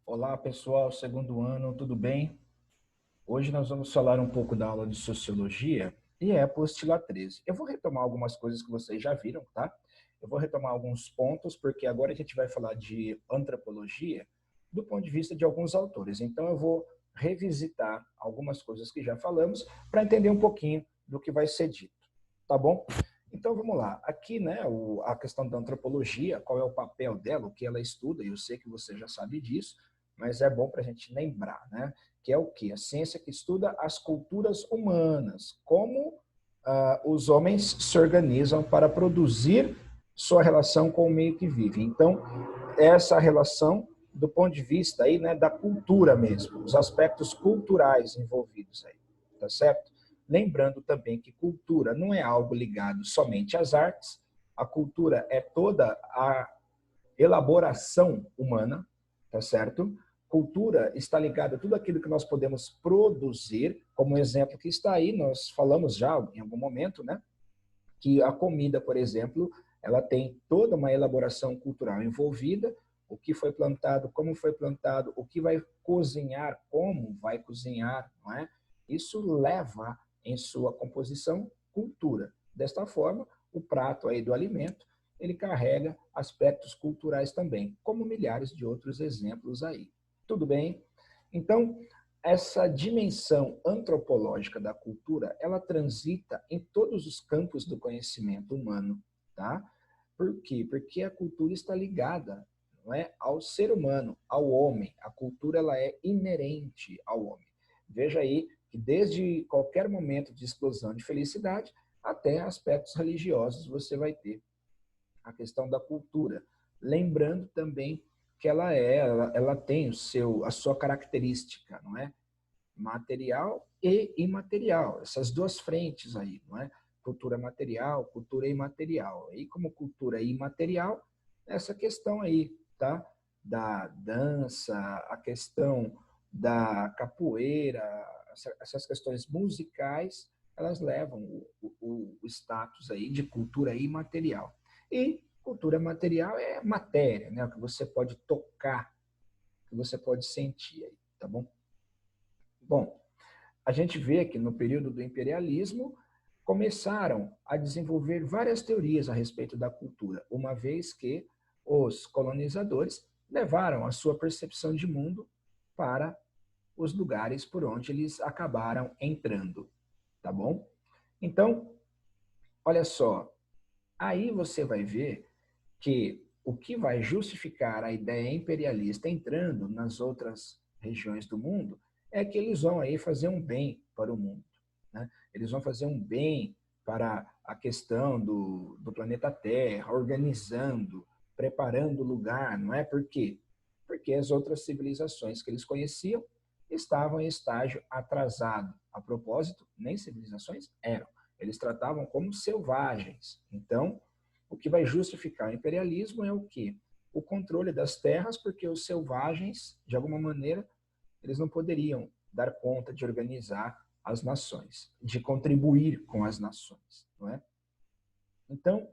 Olá pessoal, segundo ano, tudo bem? Hoje nós vamos falar um pouco da aula de Sociologia e é a apostila 13. Eu vou retomar algumas coisas que vocês já viram, tá? Eu vou retomar alguns pontos, porque agora a gente vai falar de antropologia do ponto de vista de alguns autores. Então eu vou revisitar algumas coisas que já falamos para entender um pouquinho do que vai ser dito, tá bom? Então vamos lá. Aqui, né, a questão da antropologia, qual é o papel dela, o que ela estuda, e eu sei que você já sabe disso, mas é bom para a gente lembrar, né? Que é o quê? A ciência que estuda as culturas humanas, como os homens se organizam para produzir sua relação com o meio que vive. Então, essa relação do ponto de vista aí, né, da cultura mesmo, os aspectos culturais envolvidos aí, tá certo? Lembrando também que cultura não é algo ligado somente às artes, a cultura é toda a elaboração humana, tá certo? Cultura está ligada a tudo aquilo que nós podemos produzir, como exemplo que está aí, nós falamos já em algum momento, né? Que a comida, por exemplo, ela tem toda uma elaboração cultural envolvida, o que foi plantado, como foi plantado, o que vai cozinhar, como vai cozinhar, não é? Isso leva em sua composição cultura. Desta forma, o prato aí do alimento, ele carrega aspectos culturais também, como milhares de outros exemplos aí. Tudo bem? Então, essa dimensão antropológica da cultura, ela transita em todos os campos do conhecimento humano, tá? Por quê? Porque a cultura está ligada, não é, ao ser humano, ao homem. A cultura ela é inerente ao homem. Veja aí que desde qualquer momento de explosão de felicidade até aspectos religiosos você vai ter a questão da cultura. Lembrando também que ela tem a sua característica, não é? Material e imaterial, essas duas frentes aí, não é? Cultura material, cultura imaterial. E como cultura imaterial, essa questão aí, tá? Da dança, a questão da capoeira, essas questões musicais, elas levam o status aí de cultura imaterial. E cultura material é matéria, né? O que você pode tocar, o que você pode sentir aí, tá bom? Bom, a gente vê que no período do imperialismo começaram a desenvolver várias teorias a respeito da cultura, uma vez que os colonizadores levaram a sua percepção de mundo para os lugares por onde eles acabaram entrando, tá bom? Então, olha só, aí você vai ver que o que vai justificar a ideia imperialista entrando nas outras regiões do mundo é que eles vão aí fazer um bem para o mundo, né? Eles vão fazer um bem para a questão do planeta Terra, organizando, preparando o lugar, não é? Por quê? Porque as outras civilizações que eles conheciam estavam em estágio atrasado. A propósito, nem civilizações eram. Eles tratavam como selvagens. Então, o que vai justificar o imperialismo é o quê? O controle das terras, porque os selvagens, de alguma maneira, eles não poderiam dar conta de organizar as nações, de contribuir com as nações, não é? Então,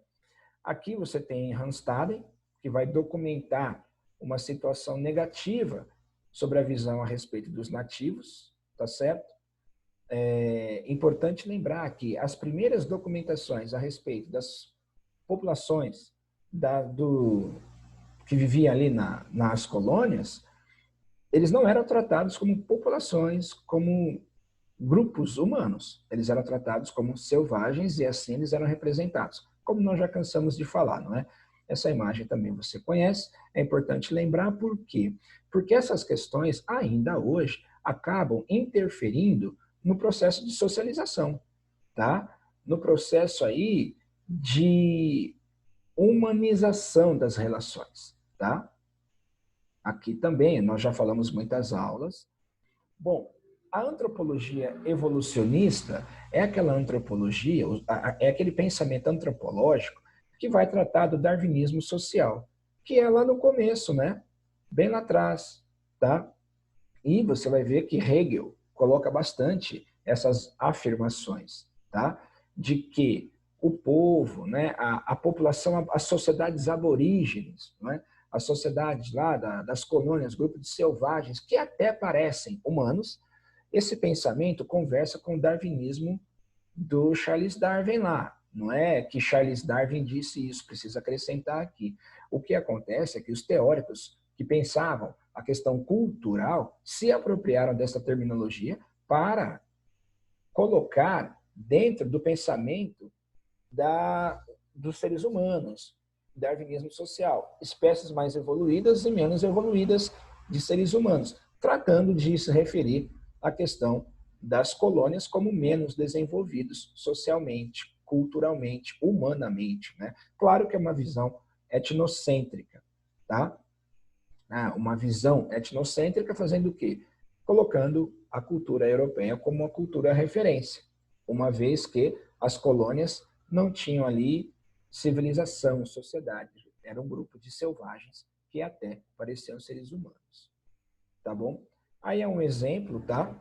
aqui você tem Hans Staden, que vai documentar uma situação negativa sobre a visão a respeito dos nativos, tá certo? É importante lembrar que as primeiras documentações a respeito das populações que viviam ali nas colônias, eles não eram tratados como populações, como grupos humanos. Eles eram tratados como selvagens e assim eles eram representados, como nós já cansamos de falar, não é? Essa imagem também você conhece, é importante lembrar por quê? Porque essas questões, ainda hoje, acabam interferindo no processo de socialização, tá? No processo aí de humanização das relações, tá? Aqui também nós já falamos muitas aulas. Bom, a antropologia evolucionista é aquela antropologia, é aquele pensamento antropológico que vai tratar do darwinismo social, que é lá no começo, né? Bem lá atrás, tá? E você vai ver que Hegel coloca bastante essas afirmações, tá? De que o povo, né, a população, as sociedades aborígenes, não é? as sociedades lá das colônias, grupos de selvagens, que até parecem humanos, esse pensamento conversa com o darwinismo do Charles Darwin lá. Não é que Charles Darwin disse isso, precisa acrescentar aqui. O que acontece é que os teóricos que pensavam a questão cultural se apropriaram dessa terminologia para colocar dentro do pensamento dos seres humanos, darwinismo social, espécies mais evoluídas e menos evoluídas de seres humanos, tratando de se referir à questão das colônias como menos desenvolvidos socialmente, culturalmente, humanamente, né? Claro que é uma visão etnocêntrica, tá? Uma visão etnocêntrica fazendo o quê? Colocando a cultura europeia como uma cultura referência, uma vez que as colônias não tinham ali civilização, sociedade, era um grupo de selvagens que até pareciam seres humanos, tá bom? Aí é um exemplo, tá?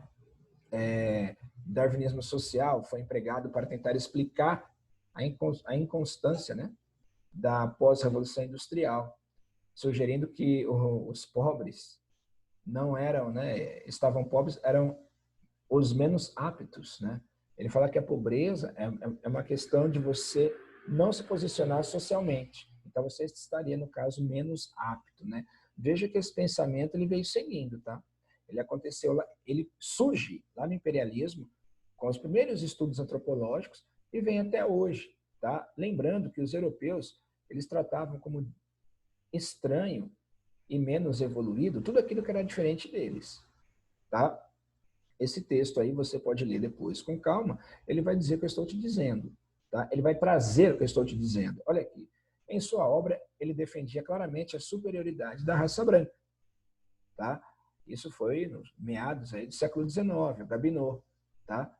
Darwinismo social foi empregado para tentar explicar a inconstância, né, da pós-revolução industrial, sugerindo que os pobres não eram, né, estavam pobres, eram os menos aptos, né? Ele fala que a pobreza é uma questão de você não se posicionar socialmente. Então você estaria, no caso, menos apto, né? Veja que esse pensamento ele veio seguindo, tá? Ele aconteceu lá, ele surge lá no imperialismo com os primeiros estudos antropológicos e vem até hoje, tá? Lembrando que os europeus, eles tratavam como estranho e menos evoluído tudo aquilo que era diferente deles, tá? Esse texto aí você pode ler depois com calma, ele vai dizer o que eu estou te dizendo, tá? Ele vai trazer o que eu estou te dizendo. Olha aqui, em sua obra ele defendia claramente a superioridade da raça branca, tá? Isso foi nos meados aí do século XIX, o Gabineau, tá?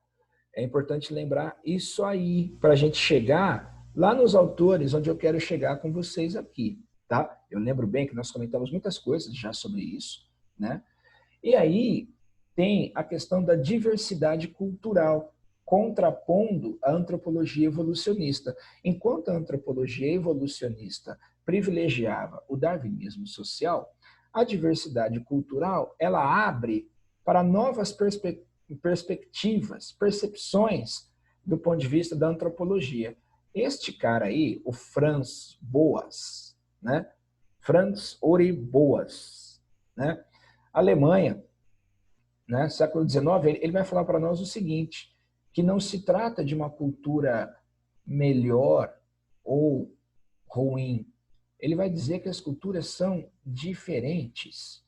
É importante lembrar isso aí para a gente chegar lá nos autores onde eu quero chegar com vocês aqui, tá? Eu lembro bem que nós comentamos muitas coisas já sobre isso, né? E aí tem a questão da diversidade cultural, contrapondo a antropologia evolucionista. Enquanto a antropologia evolucionista privilegiava o darwinismo social, a diversidade cultural ela abre para novas perspectivas, percepções do ponto de vista da antropologia. Este cara aí, o Franz Boas, né? Franz Uri Boas, né? Alemanha, né? Século XIX, ele vai falar para nós o seguinte, que não se trata de uma cultura melhor ou ruim. Ele vai dizer que as culturas são diferentes.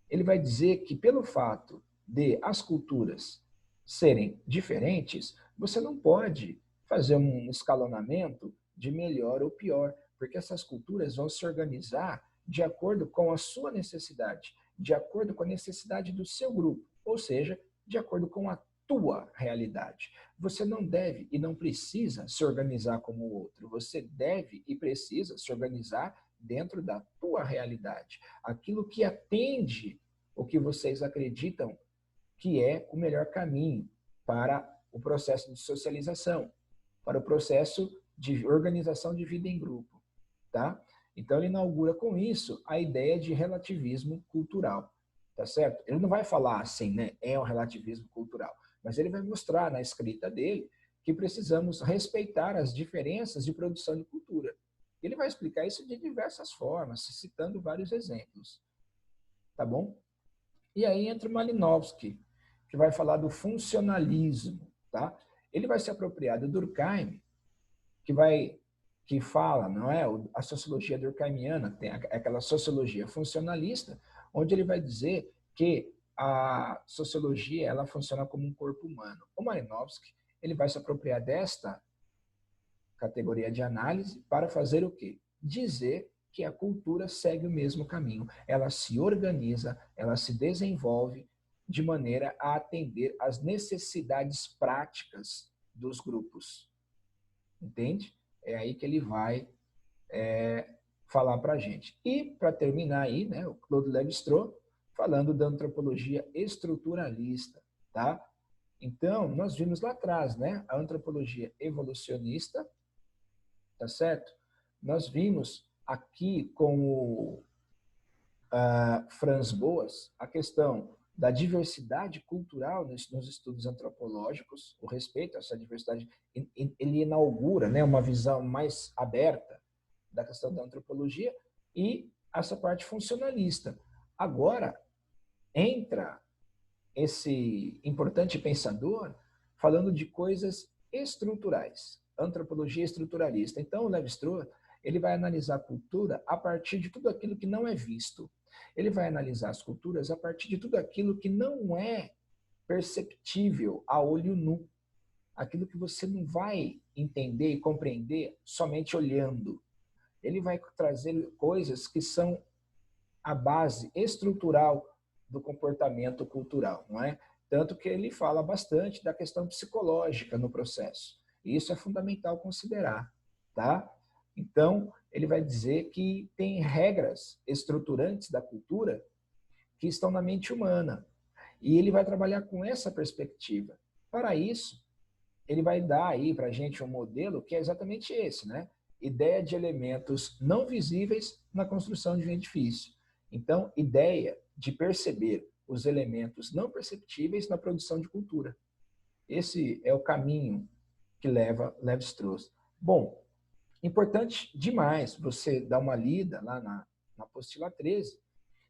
Ele vai dizer que pelo fato de as culturas serem diferentes, você não pode fazer um escalonamento de melhor ou pior, porque essas culturas vão se organizar de acordo com a sua necessidade, de acordo com a necessidade do seu grupo, ou seja, de acordo com a tua realidade. Você não deve e não precisa se organizar como o outro, você deve e precisa se organizar dentro da tua realidade. Aquilo que atende o que vocês acreditam que é o melhor caminho para o processo de socialização, para o processo de organização de vida em grupo, tá? Então ele inaugura com isso a ideia de relativismo cultural, tá certo? Ele não vai falar assim, né, é um relativismo cultural, mas ele vai mostrar na escrita dele que precisamos respeitar as diferenças de produção de cultura. Ele vai explicar isso de diversas formas, citando vários exemplos, tá bom? E aí entra o Malinowski, que vai falar do funcionalismo, tá? Ele vai se apropriar do Durkheim, que fala, não é, a sociologia durkheimiana, tem aquela sociologia funcionalista, onde ele vai dizer que a sociologia ela funciona como um corpo humano. O Malinowski, ele vai se apropriar desta categoria de análise para fazer o quê? Dizer que a cultura segue o mesmo caminho. Ela se organiza, ela se desenvolve de maneira a atender às necessidades práticas dos grupos. Entende? É aí que ele vai falar para a gente. E, para terminar aí, né, o Claude Lévi-Strauss falando da antropologia estruturalista, tá? Então, nós vimos lá atrás, né, a antropologia evolucionista, tá certo? Nós vimos aqui com Franz Boas, a questão da diversidade cultural nos estudos antropológicos, o respeito a essa diversidade, ele inaugura, né, uma visão mais aberta da questão da antropologia e essa parte funcionalista. Agora, entra esse importante pensador falando de coisas estruturais, antropologia estruturalista. Então, o Lévi-Strauss, ele vai analisar a cultura a partir de tudo aquilo que não é visto. Ele vai analisar as culturas a partir de tudo aquilo que não é perceptível a olho nu. Aquilo que você não vai entender e compreender somente olhando. Ele vai trazer coisas que são a base estrutural do comportamento cultural, não é? Tanto que ele fala bastante da questão psicológica no processo. E isso é fundamental considerar, tá? Então, ele vai dizer que tem regras estruturantes da cultura que estão na mente humana. E ele vai trabalhar com essa perspectiva. Para isso, ele vai dar aí para a gente um modelo que é exatamente esse, né? Ideia de elementos não visíveis na construção de um edifício. Então, ideia de perceber os elementos não perceptíveis na produção de cultura. Esse é o caminho que leva Lévi-Strauss. Bom, importante demais você dar uma lida lá na apostila 13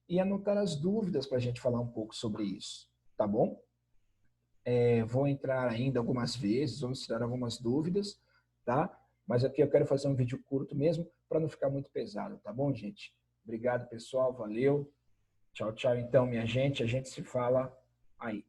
e anotar as dúvidas para a gente falar um pouco sobre isso, tá bom? Vou entrar ainda algumas vezes, vamos tirar algumas dúvidas, tá? Mas aqui eu quero fazer um vídeo curto mesmo, para não ficar muito pesado, tá bom, gente? Obrigado, pessoal, valeu. Tchau, tchau, então, minha gente. A gente se fala aí.